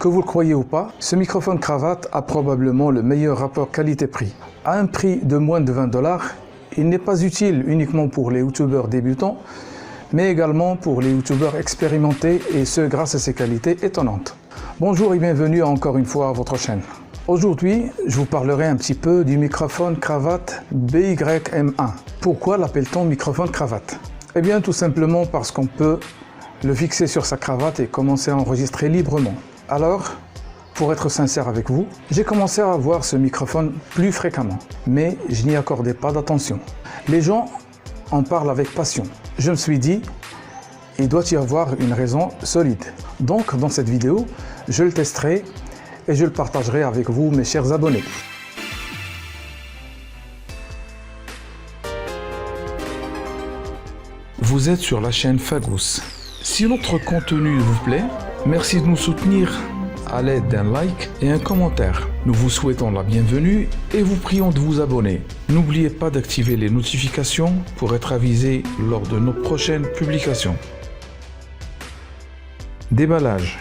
Que vous le croyez ou pas, ce microphone cravate a probablement le meilleur rapport qualité-prix. À un prix de moins de 20 $, il n'est pas utile uniquement pour les youtubeurs débutants, mais également pour les youtubeurs expérimentés et ce grâce à ses qualités étonnantes. Bonjour et bienvenue encore une fois à votre chaîne. Aujourd'hui, je vous parlerai un petit peu du microphone cravate BYM1. Pourquoi l'appelle-t-on microphone cravate? Eh bien tout simplement parce qu'on peut le fixer sur sa cravate et commencer à enregistrer librement. Alors, pour être sincère avec vous, j'ai commencé à voir ce microphone plus fréquemment, mais je n'y accordais pas d'attention. Les gens en parlent avec passion. Je me suis dit, il doit y avoir une raison solide. Donc, dans cette vidéo, je le testerai et je le partagerai avec vous, mes chers abonnés. Vous êtes sur la chaîne Fagous. Si notre contenu vous plaît, merci de nous soutenir à l'aide d'un like et un commentaire. Nous vous souhaitons la bienvenue et vous prions de vous abonner. N'oubliez pas d'activer les notifications pour être avisé lors de nos prochaines publications. Déballage.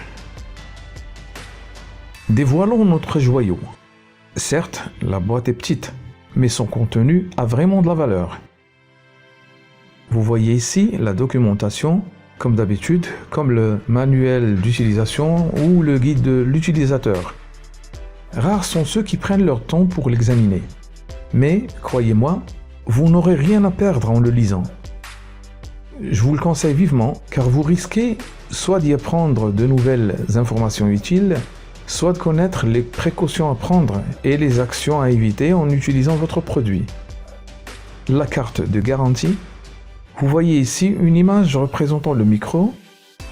Dévoilons notre joyau. Certes, la boîte est petite, mais son contenu a vraiment de la valeur. Vous voyez ici la documentation, comme d'habitude, comme le manuel d'utilisation ou le guide de l'utilisateur. Rares sont ceux qui prennent leur temps pour l'examiner. Mais, croyez-moi, vous n'aurez rien à perdre en le lisant. Je vous le conseille vivement, car vous risquez soit d'y apprendre de nouvelles informations utiles, soit de connaître les précautions à prendre et les actions à éviter en utilisant votre produit. La carte de garantie. Vous voyez ici une image représentant le micro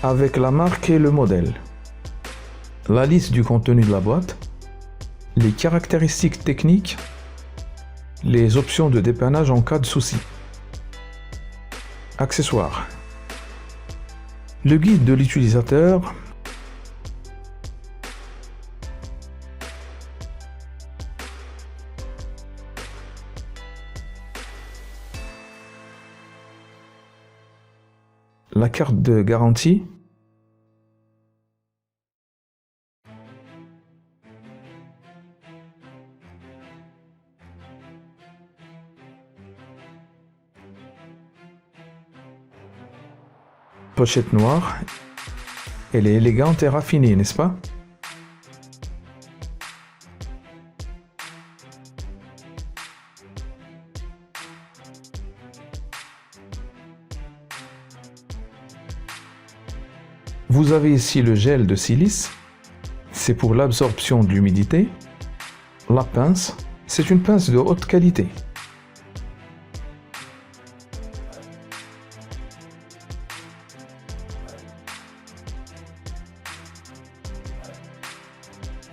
avec la marque et le modèle. La liste du contenu de la boîte, les caractéristiques techniques, les options de dépannage en cas de souci. Accessoires. Le guide de l'utilisateur. La carte de garantie. Pochette noire. Elle est élégante et raffinée, n'est-ce pas? Vous avez ici le gel de silice, c'est pour l'absorption de l'humidité. La pince, c'est une pince de haute qualité.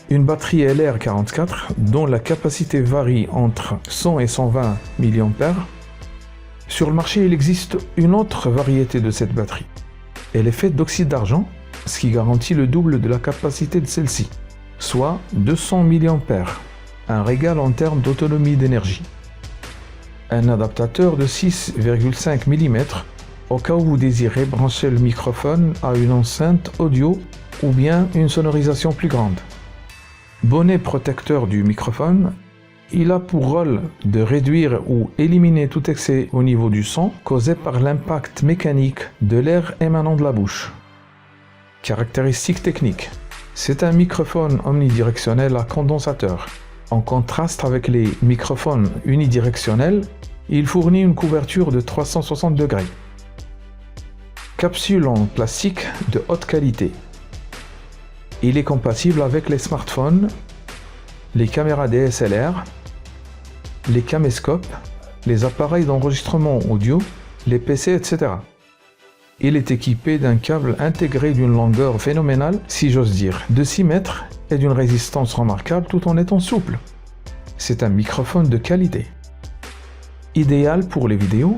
Une batterie LR44 dont la capacité varie entre 100 et 120 mAh. Sur le marché, il existe une autre variété de cette batterie. Elle est faite d'oxyde d'argent, ce qui garantit le double de la capacité de celle-ci, soit 200 mA, un régal en termes d'autonomie d'énergie. Un adaptateur de 6,5 mm au cas où vous désirez brancher le microphone à une enceinte audio ou bien une sonorisation plus grande. Bonnet protecteur du microphone. Il a pour rôle de réduire ou éliminer tout excès au niveau du son causé par l'impact mécanique de l'air émanant de la bouche. Caractéristiques techniques. C'est un microphone omnidirectionnel à condensateur. En contraste avec les microphones unidirectionnels, il fournit une couverture de 360 degrés. Capsule en plastique de haute qualité. Il est compatible avec les smartphones, les caméras DSLR, les caméscopes, les appareils d'enregistrement audio, les PC, etc. Il est équipé d'un câble intégré d'une longueur phénoménale, si j'ose dire, de 6 mètres et d'une résistance remarquable tout en étant souple. C'est un microphone de qualité. Idéal pour les vidéos.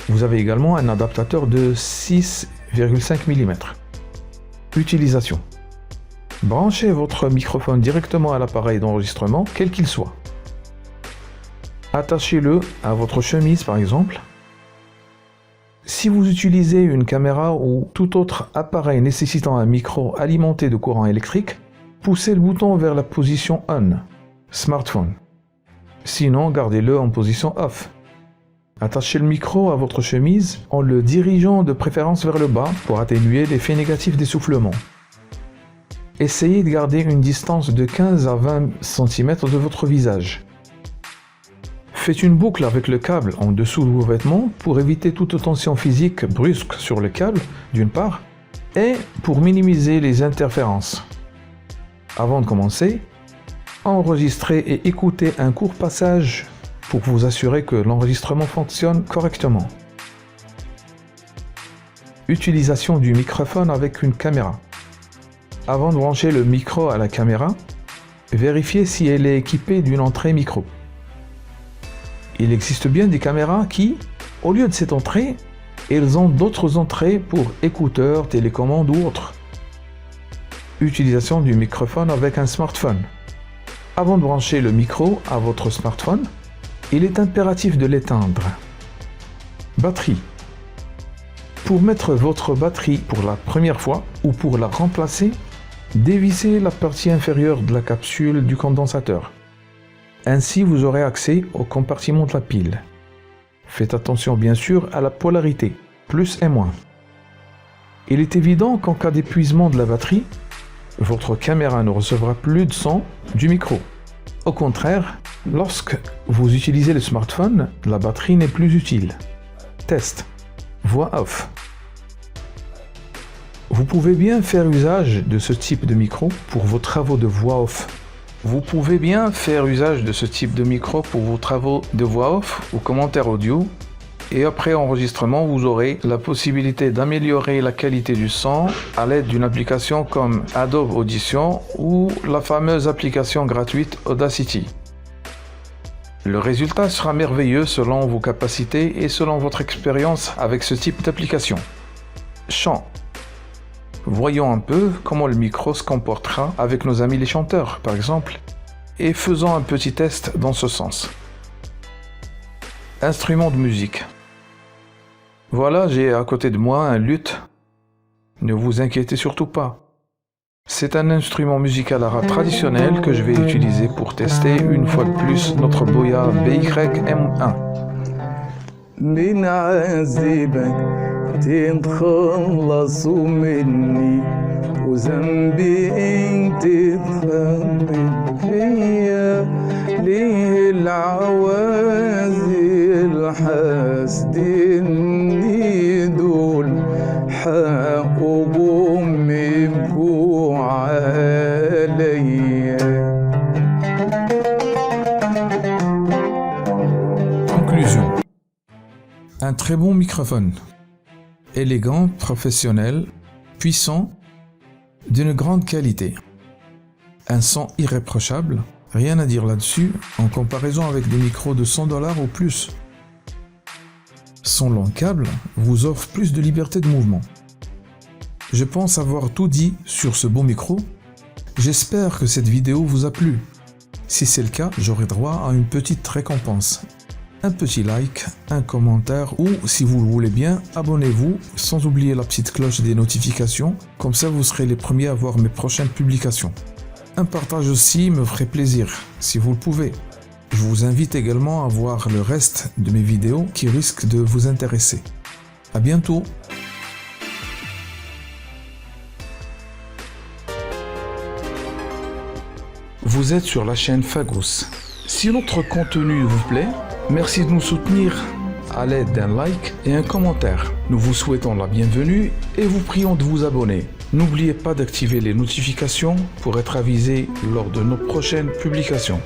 Vous avez également un adaptateur de 6,5 mm. Utilisation. Branchez votre microphone directement à l'appareil d'enregistrement, quel qu'il soit. Attachez-le à votre chemise par exemple. Si vous utilisez une caméra ou tout autre appareil nécessitant un micro alimenté de courant électrique, poussez le bouton vers la position On, smartphone. Sinon, gardez-le en position Off. Attachez le micro à votre chemise en le dirigeant de préférence vers le bas pour atténuer l'effet négatif d'essoufflement. Essayez de garder une distance de 15 à 20 cm de votre visage. Faites une boucle avec le câble en dessous de vos vêtements pour éviter toute tension physique brusque sur le câble, d'une part, et pour minimiser les interférences. Avant de commencer, enregistrez et écoutez un court passage pour vous assurer que l'enregistrement fonctionne correctement. Utilisation du microphone avec une caméra. Avant de brancher le micro à la caméra, vérifiez si elle est équipée d'une entrée micro. Il existe bien des caméras qui, au lieu de cette entrée, elles ont d'autres entrées pour écouteurs, télécommandes ou autres. Utilisation du microphone avec un smartphone. Avant de brancher le micro à votre smartphone, il est impératif de l'éteindre. Batterie. Pour mettre votre batterie pour la première fois ou pour la remplacer, dévissez la partie inférieure de la capsule du condensateur. Ainsi, vous aurez accès au compartiment de la pile. Faites attention bien sûr à la polarité, plus et moins. Il est évident qu'en cas d'épuisement de la batterie, votre caméra ne recevra plus de son du micro. Au contraire, lorsque vous utilisez le smartphone, la batterie n'est plus utile. Test. Voix off. Vous pouvez bien faire usage de ce type de micro pour vos travaux de voix off. Ou commentaires audio, et après enregistrement, vous aurez la possibilité d'améliorer la qualité du son à l'aide d'une application comme Adobe Audition ou la fameuse application gratuite Audacity. Le résultat sera merveilleux selon vos capacités et selon votre expérience avec ce type d'application. Chant. Voyons un peu comment le micro se comportera avec nos amis les chanteurs, par exemple, et faisons un petit test dans ce sens. Instrument de musique. Voilà, j'ai à côté de moi un luth. Ne vous inquiétez surtout pas. C'est un instrument musical arabe traditionnel que je vais utiliser pour tester une fois de plus notre Boya BYM1. تتخلص مني وذنبي انت تخمد فيا ليه العوازل حاسدني دول حقهم يبكوا عليا. Conclusion. Un très bon microphone. Élégant, professionnel, puissant, d'une grande qualité. Un son irréprochable, rien à dire là-dessus en comparaison avec des micros de $100 ou plus. Son long câble vous offre plus de liberté de mouvement. Je pense avoir tout dit sur ce beau micro. J'espère que cette vidéo vous a plu. Si c'est le cas, j'aurai droit à une petite récompense. Un petit like, un commentaire ou, si vous le voulez bien, abonnez-vous sans oublier la petite cloche des notifications, comme ça vous serez les premiers à voir mes prochaines publications. Un partage aussi me ferait plaisir, si vous le pouvez. Je vous invite également à voir le reste de mes vidéos qui risquent de vous intéresser. À bientôt! Vous êtes sur la chaîne Fagous. Si notre contenu vous plaît, merci de nous soutenir à l'aide d'un like et un commentaire. Nous vous souhaitons la bienvenue et vous prions de vous abonner. N'oubliez pas d'activer les notifications pour être avisé lors de nos prochaines publications.